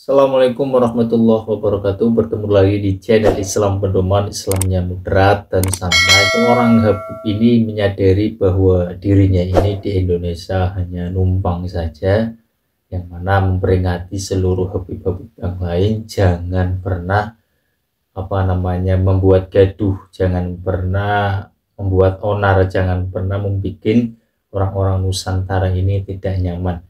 Assalamualaikum warahmatullahi wabarakatuh. Bertemu lagi di channel Islam Pedoman, Islamnya moderat dan santai. Seorang Habib ini menyadari bahwa dirinya ini di Indonesia hanya numpang saja, yang mana memperingati seluruh Habib-Habib yang lain jangan pernah membuat gaduh, jangan pernah membuat onar, jangan pernah membuat orang-orang Nusantara ini tidak nyaman.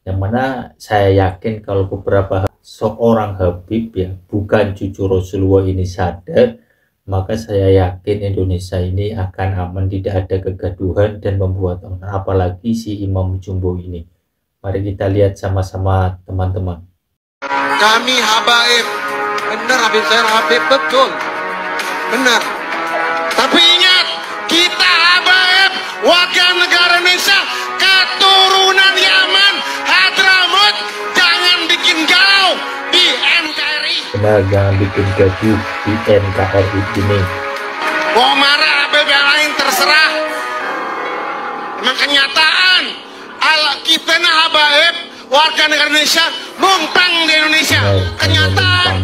Yang mana saya yakin kalau beberapa seorang Habib ya, bukan cucu Rasulullah ini sadar, maka saya yakin Indonesia ini akan aman, tidak ada kegaduhan dan membuat onar, apalagi si Imam Jumbo ini. Mari kita lihat sama-sama teman-teman. Kami habaib, benar Habib, saya Habib betul, benar. Tapi ingat, kita habaib warga negara Indonesia, keturunan Yaman, Hadramut, jangan bikin galau di NKRI. Benar, jangan bikin gaduh di NKRI ini. Mau marah Habib yang lain terserah. Memang kenyataan, kita nah habaib warga negara Indonesia numpang di Indonesia. Kenyataan.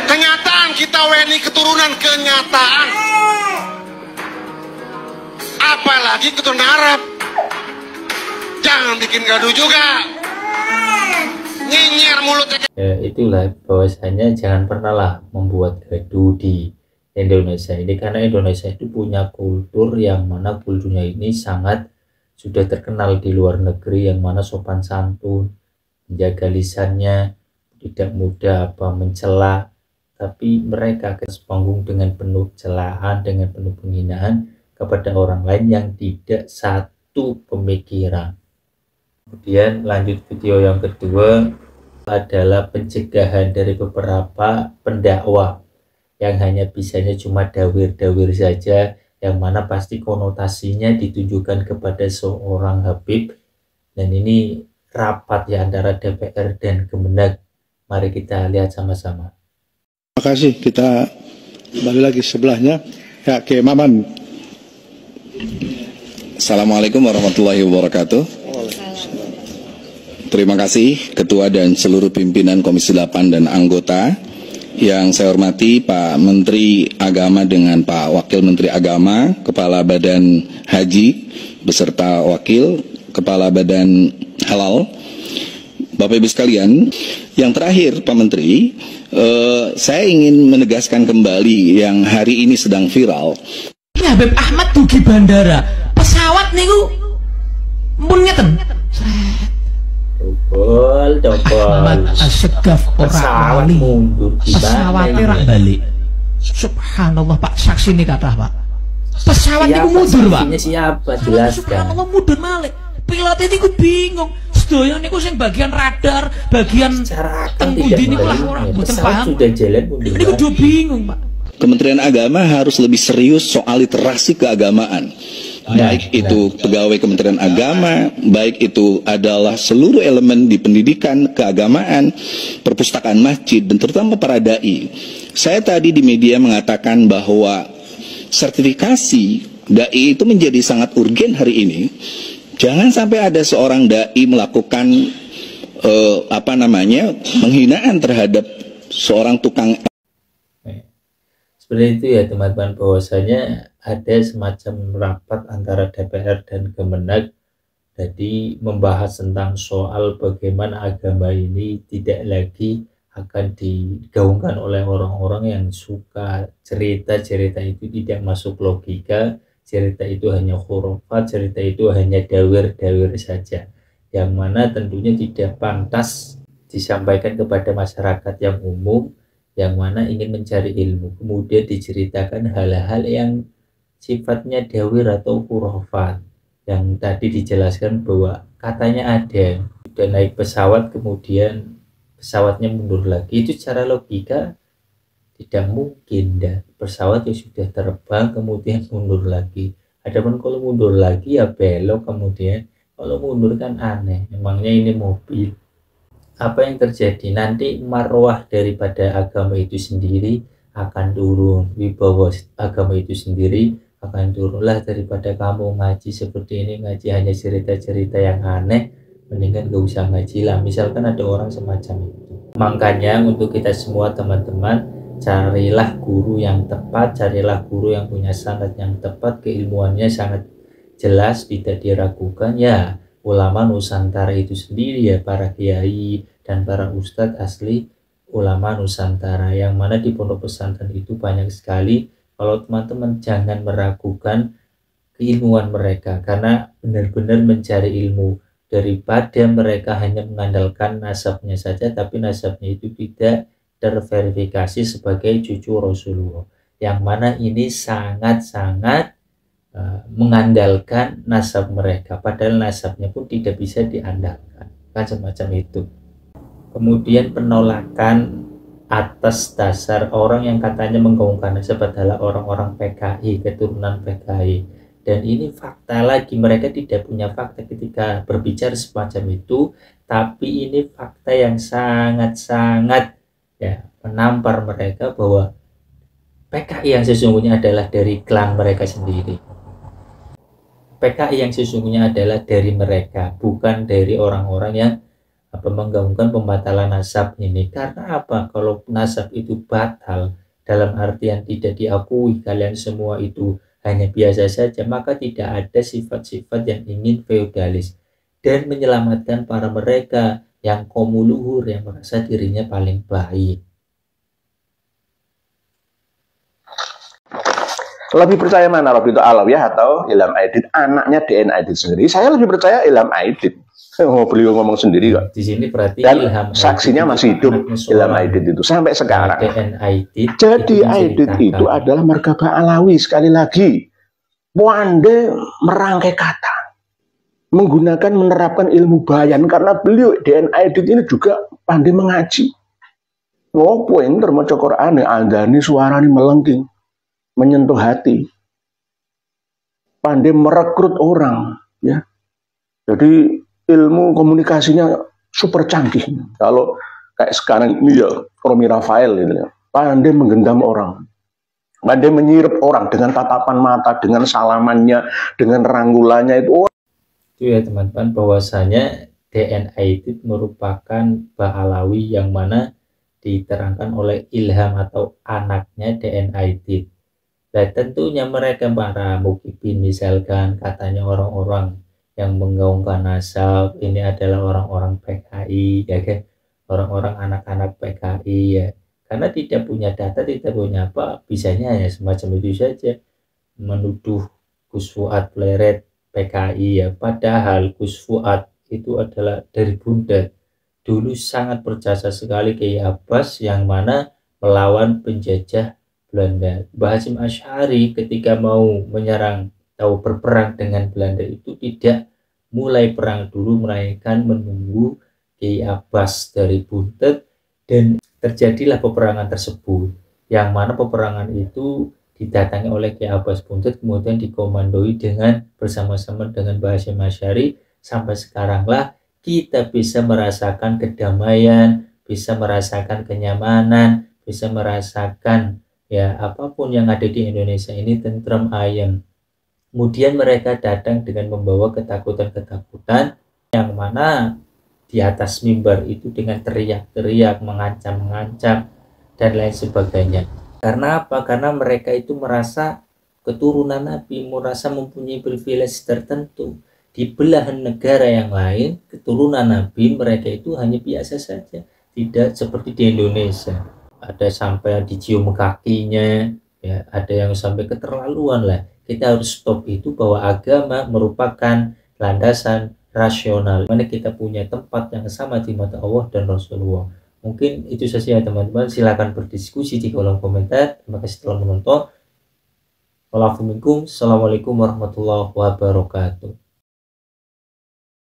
Kenyataan kita WNI keturunan, kenyataan. Apalagi keturunan Arab. Jangan bikin gaduh juga. Nyinyir mulutnya. Ya, itulah bahwasanya jangan pernahlah membuat gaduh di Indonesia ini, karena Indonesia itu punya kultur yang mana kulturnya ini sangat sudah terkenal di luar negeri, yang mana sopan santun, menjaga lisannya, tidak mudah mencela, tapi mereka ke panggung dengan penuh celaan, dengan penuh penghinaan kepada orang lain yang tidak satu pemikiran. Kemudian lanjut video yang kedua adalah pencegahan dari beberapa pendakwah yang hanya bisanya cuma dawir-dawir saja, yang mana pasti konotasinya ditujukan kepada seorang Habib, dan ini rapat ya antara DPR dan Kemenak. Mari kita lihat sama-sama. Terima kasih. Kita kembali lagi sebelahnya ya, ke Maman. Assalamualaikum warahmatullahi wabarakatuh. Terima kasih Ketua dan seluruh pimpinan Komisi 8 dan anggota. Yang saya hormati Pak Menteri Agama dengan Pak Wakil Menteri Agama, Kepala Badan Haji beserta Wakil Kepala Badan Halal, Bapak Ibu sekalian. Yang terakhir Pak Menteri, saya ingin menegaskan kembali yang hari ini sedang viral. Habib Ahmad dugi bandara, pesawat niku mun ngeten. Dobol Segaf pesawat mundur di pesawatnya rak balik. Subhanallah Pak, saksi ini kata Pak, pesawat niku mundur Pak. Siapa jelaskan? Subhanallah mundur malik. Pilot itu bingung. Sedaya niku sing bagian radar, bagian tengkundi niku lah orang mboten paham. Sudah jalan mundur. Niku udah bingung Pak. Kementerian Agama harus lebih serius soal literasi keagamaan. Baik itu pegawai Kementerian Agama, baik itu adalah seluruh elemen di pendidikan, keagamaan, perpustakaan masjid, dan terutama para da'i. Saya tadi di media mengatakan bahwa sertifikasi da'i itu menjadi sangat urgen hari ini. Jangan sampai ada seorang da'i melakukan penghinaan terhadap seorang tukang. Seperti itu ya teman-teman, bahwasanya ada semacam rapat antara DPR dan Kemenak, jadi membahas tentang soal bagaimana agama ini tidak lagi akan digaungkan oleh orang-orang yang suka cerita-cerita itu tidak masuk logika, cerita itu hanya khurafat, cerita itu hanya dawir-dawir saja, yang mana tentunya tidak pantas disampaikan kepada masyarakat yang umum, yang mana ingin mencari ilmu, kemudian diceritakan hal-hal yang sifatnya dawir atau khurafat, yang tadi dijelaskan bahwa katanya ada sudah naik pesawat kemudian pesawatnya mundur lagi. Itu secara logika tidak mungkin, dan pesawat yang sudah terbang kemudian mundur lagi. Adapun kalau mundur lagi ya belok, kemudian kalau mundur kan aneh, memangnya ini mobil. Apa yang terjadi nanti, marwah daripada agama itu sendiri akan turun, wibawa agama itu sendiri akan turunlah, daripada kamu ngaji seperti ini, ngaji hanya cerita-cerita yang aneh, mendingan gak usah ngaji lah, misalkan ada orang semacam itu. Makanya untuk kita semua teman-teman, carilah guru yang tepat, carilah guru yang punya sanad yang tepat, keilmuannya sangat jelas, tidak diragukan. Ya, ulama Nusantara itu sendiri ya, para kiai dan para ustadz asli ulama Nusantara, yang mana di pondok pesantren itu banyak sekali. Kalau teman-teman jangan meragukan keilmuan mereka, karena benar-benar mencari ilmu, daripada mereka hanya mengandalkan nasabnya saja, tapi nasabnya itu tidak terverifikasi sebagai cucu Rasulullah, yang mana ini sangat-sangat mengandalkan nasab mereka, padahal nasabnya pun tidak bisa diandalkan, kan semacam itu. Kemudian penolakan atas dasar orang yang katanya menggaungkan nasab adalah orang-orang PKI, keturunan PKI. Dan ini fakta lagi, mereka tidak punya fakta ketika berbicara semacam itu, tapi ini fakta yang sangat-sangat ya menampar mereka bahwa PKI yang sesungguhnya adalah dari klan mereka sendiri. PKI yang sesungguhnya adalah dari mereka, bukan dari orang-orang yang menggaungkan pembatalan nasab ini. Karena apa? Kalau nasab itu batal, dalam artian tidak diakui, kalian semua itu hanya biasa saja, maka tidak ada sifat-sifat yang ingin feodalis dan menyelamatkan para mereka yang kaum luhur, yang merasa dirinya paling baik. Lebih percaya mana, Robito Alawiyah atau Ilham Aidit, anaknya DN Aidit sendiri? Saya lebih percaya Ilham Aidit. Beliau ngomong sendiri kok. Di sini berarti dan Ilham saksinya masih hidup, Ilham Aidit itu sampai sekarang. Jadi Aidit itu adalah margaba Alawi. Sekali lagi, pandai merangkai kata, menggunakan, menerapkan ilmu bayan, karena beliau DN Aidit ini juga pandai mengaji. Oh, pinter maca Qur'ane, andani suarane melengking, menyentuh hati, pandai merekrut orang, ya. Jadi ilmu komunikasinya super canggih. Kalau kayak sekarang ini ya Romi Rafael gitu ya, pandai menggendam orang, pandai menyirap orang dengan tatapan mata, dengan salamannya, dengan rangkulannya itu. Itu ya teman-teman, bahwasanya DN Aidit merupakan Ba'alawi yang mana diterangkan oleh Ilham atau anaknya DN Aidit. Dan tentunya mereka para mukibin, misalkan katanya orang-orang yang menggaungkan nasab ini adalah orang-orang PKI, ya kan, orang-orang anak-anak PKI, ya, karena tidak punya data, tidak punya apa, bisanya ya semacam itu saja, menuduh Gus Fuad Pleret PKI, ya, padahal Gus Fuad itu adalah dari Bunda, dulu sangat berjasa sekali Kiai Abbas yang mana melawan penjajah Belanda. Mbah Hasyim Asy'ari ketika mau menyerang atau berperang dengan Belanda itu tidak mulai perang dulu, melainkan menunggu Kiai Abbas dari Buntet, dan terjadilah peperangan tersebut, yang mana peperangan itu didatangi oleh Kiai Abbas Buntet, kemudian dikomandoi dengan bersama-sama dengan Mbah Hasyim Asy'ari. Sampai sekaranglah kita bisa merasakan kedamaian, bisa merasakan kenyamanan, bisa merasakan ya apapun yang ada di Indonesia ini tentram ayem. Kemudian mereka datang dengan membawa ketakutan-ketakutan, yang mana di atas mimbar itu dengan teriak-teriak, mengancam-mengancam dan lain sebagainya. Karena apa? Karena mereka itu merasa keturunan Nabi, merasa mempunyai privilege tertentu. Di belahan negara yang lain, keturunan Nabi mereka itu hanya biasa saja, tidak seperti di Indonesia. Ada sampai dicium kakinya, ya, ada yang sampai keterlaluan lah. Kita harus stop itu, bahwa agama merupakan landasan rasional, mana kita punya tempat yang sama di mata Allah dan Rasulullah. Mungkin itu saja ya teman-teman, silakan berdiskusi di kolom komentar. Terima kasih telah menonton. Assalamualaikum warahmatullahi wabarakatuh.